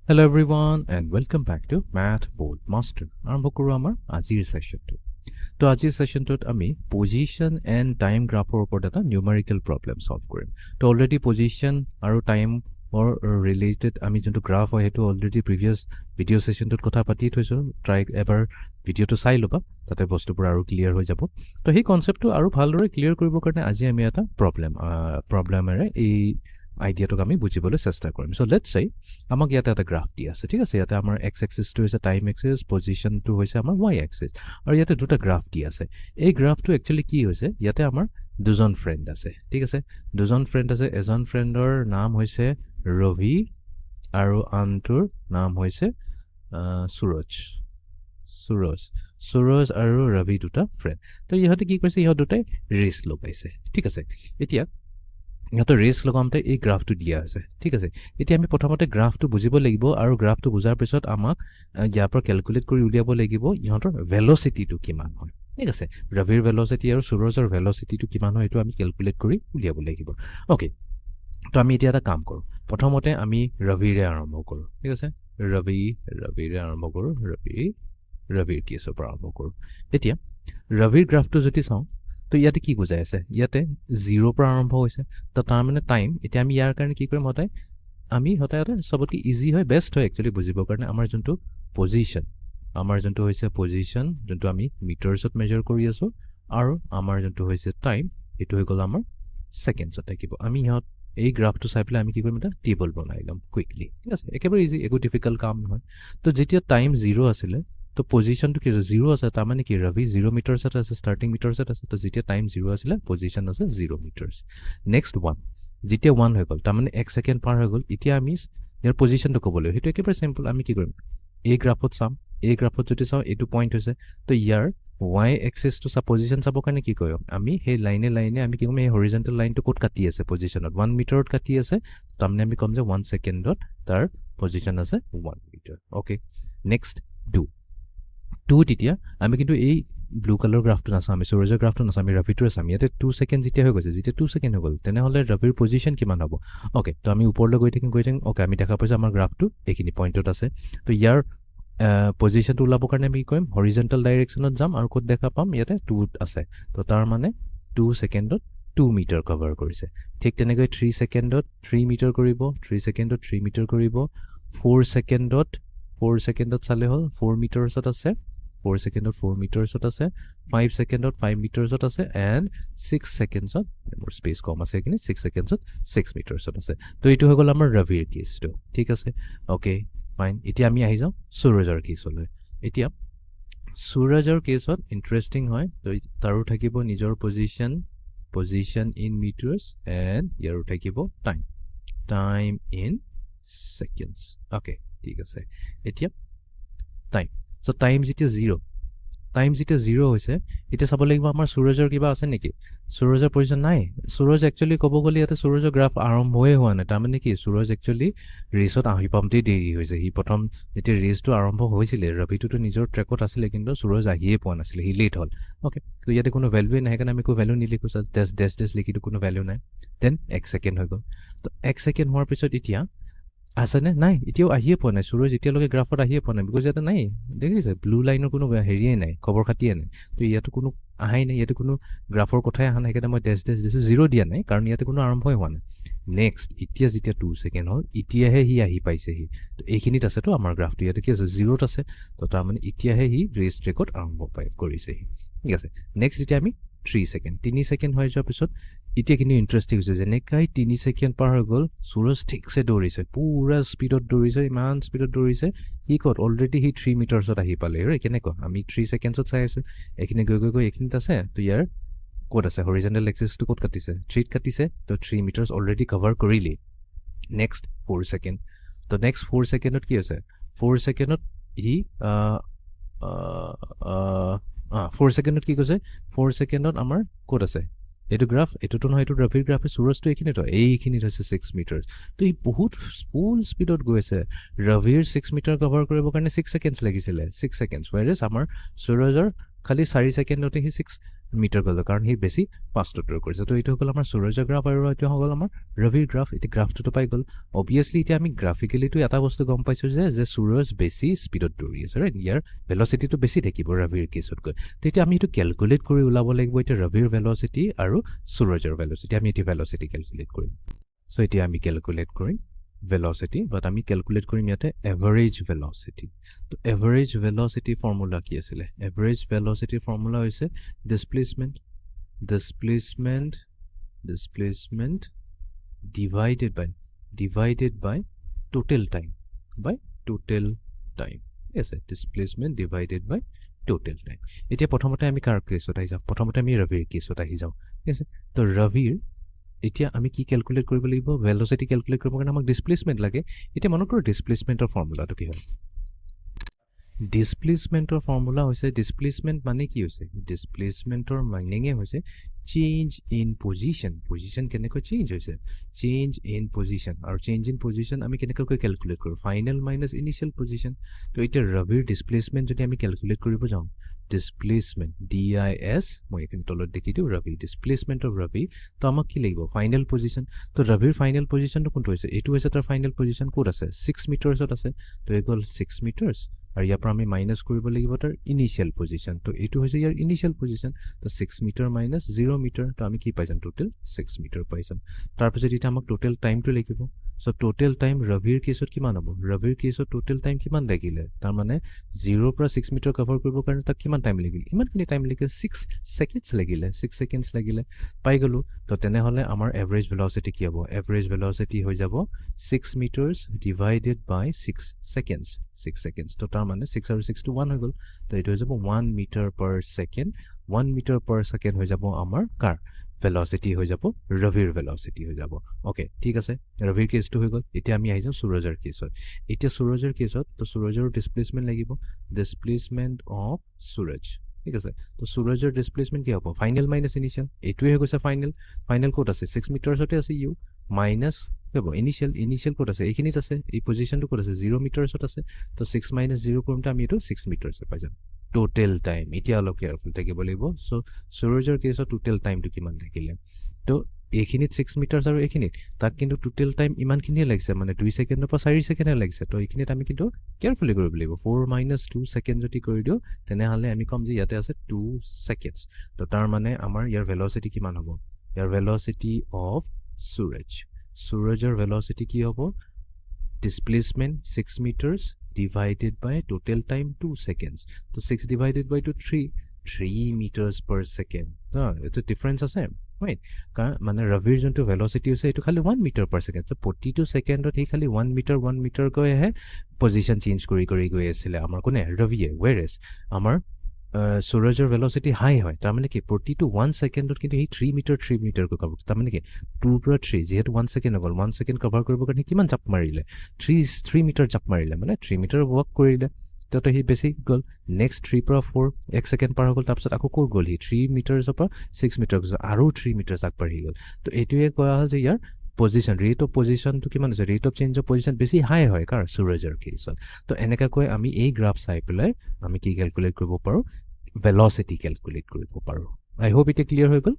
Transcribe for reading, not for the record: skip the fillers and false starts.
Hello everyone and welcome back to Math Board Master. আৰম্ভ কৰো আমাৰ আজিৰ সেশনটো। তো আজিৰ সেশনটোত আমি পজিশন এণ্ড টাইম গ্ৰাফৰ ওপৰত এটা নিউমেৰিকেল প্ৰবলেম সলভ কৰিম। তো অলৰেডি পজিশন আৰু টাইমৰ ৰিলেটেড আমি যোনটো গ্ৰাফ হয় সেইটো অলৰেডি প্ৰিভিয়াছ ভিডিঅ' সেশনটোত কথা পাতি থৈছো। ট্ৰাই এবাৰ ভিডিঅ'টো চাই ল'বা, তাতে বস্তুবোৰ আৰু ক্লিয়াৰ হৈ যাব। তো সেই কনচেপ্টটো আৰু ভালদৰে ক্লিয়াৰ কৰিবৰ কাৰণে আজি আমি এটা প্ৰবলেমেৰে এই আইডিয়াটোক আমি বুজিবলৈ চেষ্টা কৰিম। চ' লেটছ চে আমাক ইয়াতে এটা গ্ৰাফ দিয়া আছে, ঠিক আছে। ইয়াতে আমাৰ এক্স এক্সিছটো হৈছে টাইম এক্সিছ, পজিশ্যনটো হৈছে আমাৰ ৱাই এক্সিছ, আৰু ইয়াতে দুটা গ্ৰাফ দিয়া আছে। এই গ্ৰাফটো একচুৱেলি কি হৈছে, ইয়াতে আমাৰ দুজন ফ্ৰেণ্ড আছে, ঠিক আছে। দুজন ফ্ৰেণ্ড আছে, এজন ফ্ৰেণ্ডৰ নাম হৈছে ৰবি আৰু আনটোৰ নাম হৈছে সুৰজ আৰু ৰবি দুটা ফ্ৰেণ্ড। তো ইহঁতে কি কৰিছে, ইহঁত দুটাই ৰেচ লগাইছে, ঠিক আছে। এতিয়া ইহঁতৰ ৰেচ লগাওঁতে এই গ্ৰাফটো দিয়া হৈছে, ঠিক আছে। এতিয়া আমি প্ৰথমতে গ্ৰাফটো বুজিব লাগিব, আৰু গ্ৰাফটো বুজাৰ পিছত আমাক ইয়াৰ পৰা কেলকুলেট কৰি উলিয়াব লাগিব ইহঁতৰ ভেলচিটিটো কিমান হয়, ঠিক আছে। ৰবিৰ ভেলচিটি আৰু সুৰজৰ ভেলচিটিটো কিমান হয় এইটো আমি কেলকুলেট কৰি উলিয়াব লাগিব। অ'কে, তো আমি এতিয়া এটা কাম কৰোঁ। প্ৰথমতে আমি ৰবিৰে আৰম্ভ কৰোঁ, ঠিক আছে। ৰবিৰে আৰম্ভ কৰোঁ, ৰবিৰ কেছৰ পৰা আৰম্ভ কৰোঁ। এতিয়া ৰবিৰ গ্ৰাফটো যদি চাওঁ, তো ইয়াতে কি বুজাই আছে, ইয়াতে 0 পৰা আৰম্ভ হৈছে। তো তাৰমানে টাইম, এতিয়া আমি ইয়াৰ কাৰণে কি কৰিম, আমি সদায় চবতকৈ ইজি হয়, বেষ্ট হয় একচুৱেলি বুজিবৰ কাৰণে আমাৰ যোনটো পজিশ্যন, যোনটো আমি মিটাৰ্ছত মেজাৰ কৰি আছোঁ, আৰু আমাৰ যোনটো হৈছে টাইম, এইটো হৈ গ'ল আমাৰ ছেকেণ্ডছত থাকিব। আমি এই গ্ৰাফটো চাই পেলাই আমি কি কৰিম, এটা টেবল বনাই ল'ম কুইকলি, ঠিক আছে। একেবাৰে ইজি, একো ডিফিকাল্ট কাম নহয়। তো যেতিয়া টাইম 0 আছিলে, তো পজিশ্যনটো কি হৈছে, 0 আছে, তাৰমানে কি ৰবি 0 মিটাৰ্ছত আছে, ষ্টাৰ্টিং মিটাৰ্ছত আছে। তো যেতিয়া টাইম 0 আছিলে, পজিশ্যন আছে 0 মিটাৰ্ছ। নেক্সট 1, যেতিয়া 1 হৈ গ'ল, তাৰমানে 1 ছেকেণ্ড পাৰ হৈ গ'ল। এতিয়া আমি ইয়াৰ পজিশ্যনটো ক'ব লাগিব, সেইটো একেবাৰে চিম্পল। আমি কি কৰিম, এই গ্ৰাফত চাম, এই গ্ৰাফত যদি চাওঁ এইটো পইণ্ট হৈছে। তো ইয়াৰ ৱাই এক্সিছটো পজিশ্যন চাবৰ কাৰণে কি কৰিম, আমি সেই লাইনে আমি কি কৰিম, এই হৰিজেণ্টেল লাইনটো ক'ত কাটি আছে, পজিশ্যনত 1 মিটাৰত কাটি আছে। তাৰমানে আমি ক'ম যে 1 ছেকেণ্ডত তাৰ পজিশ্যন আছে 1 মিটাৰ। অ'কে, নেক্সট 2 তেতিয়া আমি কিন্তু এই ব্লু কালাৰ গ্ৰাফটো নাচাম, আমি সুৰজৰ গ্ৰাফটো নাচাম, আমি ৰবিটোৱে চাম। ইয়াতে 2 ছেকেণ্ড যেতিয়া হৈ গৈছে, যেতিয়া 2 ছেকেণ্ড হৈ গ'ল, তেনেহ'লে ৰবিৰ পজিশ্যন কিমান হ'ব। অ'কে, তো আমি ওপৰলৈ গৈ থাকিম। অ'কে, আমি দেখা পাইছোঁ আমাৰ গ্ৰাফটো এইখিনি পইণ্টত আছে। তো ইয়াৰ পজিশ্যনটো ওলাবৰ কাৰণে আমি কি কৰিম, হৰিজেণ্টেল ডাইৰেকশ্যনত যাম, আৰু ক'ত দেখা পাম, ইয়াতে 2 আছে। তো তাৰ মানে 2 ছেকেণ্ডত 2 মিটাৰ কভাৰ কৰিছে। ঠিক তেনেকৈ 3 ছেকেণ্ডত 3 মিটাৰ কৰিব, 3 ছেকেণ্ডত 3 মিটাৰ কৰিব, 4 ছেকেণ্ডত চালে হ'ল 4 মিটাৰ্ছত আছে, 4 ছেকেণ্ডত 4 মিটাৰ্ছত আছে, 5 ছেকেণ্ডত 5 মিটাৰ্ছত আছে, এণ্ড 6 ছেকেণ্ডছত, মোৰ স্পেচ কম আছে এইখিনি, 6 ছেকেণ্ডছত 6 মিটাৰ্ছত আছে। তো এইটো হৈ গ'ল আমাৰ ৰবিৰ কেছটো, ঠিক আছে। Okay, fine. এতিয়া আমি আহি যাওঁ সুৰজৰ কেছলৈ। এতিয়া সুৰজৰ কেছত ইণ্টাৰেষ্টিং হয়, তো তাৰো থাকিব নিজৰ পজিশ্যন ইন মিটাৰ্ছ, এণ্ড ইয়াৰো থাকিব টাইম ইন ছেকেণ্ডছ। অ'কে, ঠিক আছে। এতিয়া টাইম, চ' টাইম যেতিয়া 0 হৈছে, এতিয়া চাব লাগিব আমাৰ সুৰজৰ কিবা আছে নেকি, সুৰজৰ পজিশ্যন নাই। সুৰজ একচুৱেলি ক'ব গ'লে ইয়াতে সুৰজৰ গ্ৰাফ আৰম্ভই হোৱা নাই। তাৰমানে কি, সুৰজ একচুৱেলি ৰেচত আহি পাওঁতেই দেৰি হৈছে। সি প্ৰথম যেতিয়া ৰেচটো আৰম্ভ হৈছিলে, ৰবিটোতো নিজৰ ট্ৰেকত আছিলে, কিন্তু সুৰজ আহিয়ে পোৱা নাছিলে, সি লেট হ'ল। অ'কে, তো ইয়াতে কোনো ভেলুৱে নাই, সেইকাৰণে আমি একো ভেলু নিলিখোঁ, ডেছ লিখিটো কোনো ভেলু নাই। দেন 1 ছেকেণ্ড হৈ গ'ল। তো 1 ছেকেণ্ড হোৱাৰ পিছত এতিয়া আছেনে, নাই, এতিয়াও আহিয়ে পোৱা নাই। সুৰজ এতিয়ালৈকে গ্ৰাফত আহিয়ে পোৱা নাই, বিকজ ইয়াতে নাই, দেখিছে ব্লু লাইনৰ কোনো হেৰিয়ে নাই, খবৰ খাতিয়ে নাই। তো ইয়াতো কোনো আহাই নাই, ইয়াতে কোনো গ্ৰাফৰ কথাই অহা নাই, সেইকাৰণে মই ডেছ দিছোঁ, 0 দিয়া নাই, কাৰণ ইয়াতে কোনো আৰম্ভই হোৱা নাই। নেক্সট, এতিয়া যেতিয়া 2 ছেকেণ্ড হ'ল, এতিয়াহে সি আহি পাইছেহি। তো এইখিনিত আছেতো আমাৰ গ্ৰাফটো, ইয়াতে কি আছে, 0ত আছে। তো তাৰমানে এতিয়াহে সি ৰেচ ট্ৰেকত আৰম্ভ কৰিছেহি, ঠিক আছে। নেক্সট এতিয়া আমি 3 ছেকেণ্ড হৈ যোৱাৰ পিছত এতিয়া কিন্তু ইণ্টাৰেষ্টিং হৈছে, যেনেকাই 3 ছেকেণ্ড পাৰ হৈ গ'ল, সুৰজ ঠিকছে দৌৰিছে, পুৰা স্পীডত দৌৰিছে, ইমান স্পীডত দৌৰিছে, সি ক'ত, অলৰেডি সি 3 মিটাৰ্ছত আহি পালে। কেনেকুৱা, আমি 3 ছেকেণ্ডছত চাই আছোঁ, এইখিনি গৈ এইখিনিত আছে। তো ইয়াৰ ক'ত আছে, হৰিজেণ্টেল এক্সিছটো ক'ত কাটিছে, 3ত কাটিছে। তো 3 মিটাৰ্ছ অলৰেডি কভাৰ কৰিলেই। নেক্সট 4 ছেকেণ্ড, তো নেক্সট 4 ছেকেণ্ডত কি হৈছে, 4 ছেকেণ্ডত সি 4 ছেকেণ্ডত কি কৈছে, 4 ছেকেণ্ডত আমাৰ ক'ত আছে, এইটো গ্ৰাফ, এইটোতো নহয়, এইটো ৰবিৰ গ্ৰাফে, সুৰজটো এইখিনিত হৈছে 6 মিটাৰ্ছ। তো ই বহুত ফুল স্পীডত গৈ আছে। ৰবিৰ 6 মিটাৰ কভাৰ কৰিবৰ কাৰণে 6 ছেকেণ্ডছ লাগিছিলে, 6 ছেকেণ্ডছ, ৱেৰ ইজ আমাৰ সুৰজৰ খালি 4 ছেকেণ্ডতে সি মিটাৰ গ'ল কাৰণ সি বেছি ফাষ্টত ৰৈ কৰিছে তো এইটো হৈ গ'ল আমাৰ সূৰজৰ গ্ৰাফ আৰু এইটো হৈ গ'ল আমাৰ ৰবিৰ গ্ৰাফ এতিয়া গ্ৰাফটোতো পাই গ'ল অবভিয়াছলি এতিয়া আমি গ্ৰাফিকেলিটো এটা বস্তু গম পাইছোঁ যে সূৰজ বেছি স্পীডত দৌৰি আছে ৰাইট ইয়াৰ ভেলচিটিটো বেছি থাকিব ৰবিৰ কেছতকৈ তো এতিয়া আমি এইটো কেলকুলেট কৰি ওলাব লাগিব এতিয়া ৰবিৰ ভেলচিটি আৰু সূৰজৰ ভেলচিটি আমি এতিয়া ভেলচিটি কেলকুলেট কৰিম চ' এতিয়া আমি কেলকুলেট কৰিম velocity but আমি calculate কৰিম ইয়াতে average velocity তো average velocity formula কি আছিলে average velocity formula হৈছে displacement divided by total time yes displacement divided by total time এতিয়া প্ৰথমতে আমি কাৰ কেছত আহি যাওঁ প্ৰথমতে আমি ৰবিৰ কেছত আহি যাওঁ ঠিক আছে তো ৰবিৰ এতিয়া আমি কি ক্যালকুলেট কৰিব লাগিব ভেলোসিটি ক্যালকুলেট কৰিব কাৰণে আমাক ডিসপ্লেসমেন্ট লাগে এতিয়া মনত কৰক ডিসপ্লেসমেন্টৰ ফৰ্মুলাটো কি হয় ডিসপ্লেসমেন্টৰ ফৰ্মুলা হৈছে ডিসপ্লেসমেন্ট মানে কি হৈছে ডিসপ্লেসমেন্টৰ মিনিং হৈছে চেঞ্জ ইন পজিশন কেনেকৈ চেঞ্জ হৈছে চেঞ্জ ইন পজিশন আৰু চেঞ্জ ইন পজিশন আমি কেনেকৈ ক্যালকুলেট কৰো ফাইনাল মাইনাস ইনিশিয়াল পজিশন তো এতিয়া ৰবিৰ ডিসপ্লেসমেন্ট যদি আমি ক্যালকুলেট কৰিব যাওঁ displacement dis মই এখানে তলত দেখি দিও ৰবি displacement of ৰবি তো আমাক কি লাগিব ফাইনাল পজিশন তো ৰবিৰ ফাইনাল পজিশনটো কোনটো হৈছে এটো হৈছে তাৰ ফাইনাল পজিশন কোড আছে 6 মিটাৰছত আছে তো ইকুয়াল 6 মিটাৰছ আৰু ইয়াৰ পৰা আমি মাইনাস কৰিব লাগিব তাৰ ইনিশিয়াল পজিশন তো এটো হৈছে ইয়াৰ ইনিশিয়াল পজিশন তো 6 মিটাৰ মাইনাস 0 মিটাৰ তো আমি কি পাইছাম টোটাল 6 মিটাৰ পাইছাম তাৰ পিছত এটা আমাক টোটাল টাইমটো লাগিব সো টোটাল টাইম ৰবিৰ কেছত কিমান হ'ব ৰবিৰ কেছত টোটাল টাইম কিমান লাগিলে তাৰ মানে 0 পৰা 6 মিটাৰ কভাৰ কৰিব কাৰণে তাক কিমান টাইম লাগিল ইমানখিনি টাইম লাগিল 6 সেকেন্ডছ লাগিলে 6 সেকেন্ডছ লাগিলে পাই গলো তো তেনে হলে আমাৰ এভাৰেজ ভেলোসিটি কি হ'ব এভাৰেজ ভেলোসিটি হৈ যাব 6 মিটাৰছ ডিভাইডেড বাই 6 সেকেন্ডছ তো তাৰ মানে 6 আৰু 6 টো 1 হৈ গল তো এটো হৈ যাব 1 metre per second 1 metre per second হৈ যাব আমাৰ কাৰ velocity হৈ যাব ৰবিৰ velocity হৈ যাব ওকে ঠিক আছে ৰবিৰ কেছটো হৈ গল এতিয়া আমি আহি যাও সূৰজৰ কেছত এতিয়া সূৰজৰ কেছত তো সূৰজৰ ডিসপ্লেসমেন্ট লাগিব ডিসপ্লেসমেন্ট অফ সূৰজ ঠিক আছে তো সূৰজৰ ডিসপ্লেসমেন্ট কি হ'ব ফাইনাল মাইনাস ইনিশিয়াল এটোই হৈ গৈছে ফাইনাল কোড আছে 6 মিটাৰছতে আছে ইউ মাইনাস হ'ব ইনিশিয়াল কোড আছে এইখিনিত আছে এই পজিশনটো কোড আছে 0 মিটাৰছত আছে তো 6 মাইনাস 0 কৰিমতে আমি এটো 6 মিটাৰছত পাই যাম total time এতিয়া অলপ কেয়াৰফুল থাকিব লাগিব সো সূৰজৰ কেছত টোটাল টাইমটো কিমান থাকিলে তো এইখিনিত 6 মিটাৰছ আৰু এইখিনিত তাক কিন্তু টোটাল টাইম ইমানখিনিয়ে লাগিছে মানে 2 সেকেন্ডৰ পৰা 4 সেকেন্ডে লাগিছে তো এইখিনিত আমি কিন্তু কেয়াৰফুলি কৰিব লাগিব 4 - 2 সেকেন্ড যদি কৰি দিও তেনে হলে আমি কম যে ইয়াতে আছে 2 সেকেন্ডছ তো তাৰ মানে আমাৰ ইয়াৰ ভেলোসিটি কিমান হ'ব ইয়াৰ ভেলোসিটি অফ সূৰজৰ ভেলোসিটি কি হ'ব displacement 6 meters divided by total time 2 seconds so 6 divided by 2 3 meters per second it's a difference আছে right মানে ৰবিৰ যোনটো velocity আছে এটো খালি 1 meter per second so প্ৰতিটো সেকেন্ডত হে খালি 1 meter গৈ হে পজিশন চেঞ্জ কৰি গৈ আছিল আমাৰ কোনে ৰবিয়ে whereas আমাৰ সূৰজৰ velocity হাই হয় তাৰ মানে কি প্ৰতিটো 1 সেকেন্ডত কিন্তু হি 3 মিটাৰ কো কভাৰ তাৰ মানে কি 2 পৰা 3 যেহেতু 1 সেকেন্ড গল 1 সেকেন্ড কভাৰ কৰিব কাৰণে কিমান জাপ মাৰিলে 3 মিটাৰ জাপ মাৰিলে মানে 3 মিটাৰ ৱাক কৰিলে তো হি বেছি গল নেক্সট 3 পৰা 4 1 সেকেন্ড পাৰ হৈ গল তাৰ পিছত আকৌ কৈ গল হি 3 মিটাৰৰ পৰা 6 মিটাৰ আৰু 3 মিটাৰ জাপ পাৰি গল তো এটোৱে কোৱা হল যে ইয়াৰ পজিশন ৰেট অফ পজিশন তো কিমান আছে rate of change of position বেছি হাই হয় কাৰ সূৰজৰ কেছত তো এনেকা কৈ আমি এই গ্ৰাফ চাই পেলাই আমি কি ক্যালকুলেট কৰিব পাৰো velocity calculate কৰিব পাৰো I hope it clear হৈ গল